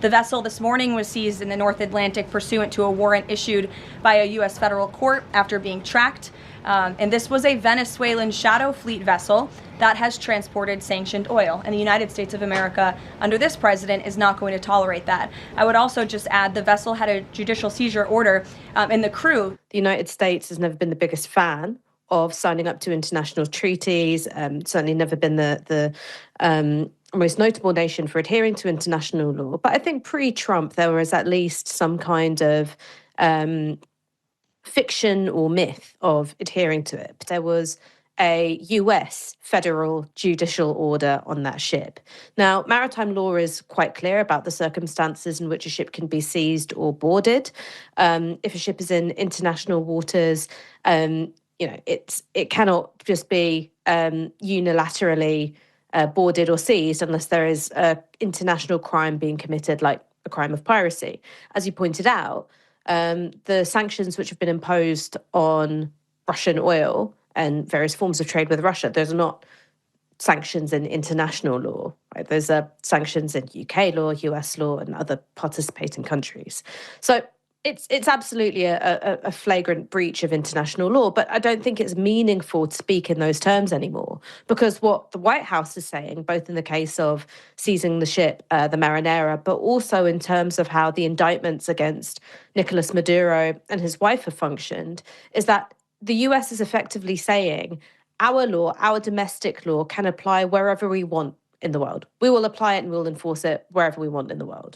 The vessel this morning was seized in the North Atlantic pursuant to a warrant issued by a U.S. federal court after being tracked. And this was a Venezuelan shadow fleet vessel that has transported sanctioned oil. And the United States of America, under this president, is not going to tolerate that. I would also just add the vessel had a judicial seizure order, and the crew. The United States has never been the biggest fan of signing up to international treaties, certainly never been the most notable nation for adhering to international law. But I think pre-Trump, there was at least some kind of fiction or myth of adhering to it. But there was a US federal judicial order on that ship. Now, maritime law is quite clear about the circumstances in which a ship can be seized or boarded. If a ship is in international waters, it cannot just be unilaterally boarded or seized unless there is an international crime being committed, like a crime of piracy. As you pointed out, the sanctions which have been imposed on Russian oil and various forms of trade with Russia, those are not sanctions in international law, right? Those are sanctions in UK law, US law, and other participating countries. So it's absolutely a flagrant breach of international law, but I don't think it's meaningful to speak in those terms anymore, because what the White House is saying, both in the case of seizing the ship, the Marinera, but also in terms of how the indictments against Nicolas Maduro and his wife have functioned, is that the US is effectively saying our law, our domestic law, can apply wherever we want in the world. We will apply it and we'll enforce it wherever we want in the world.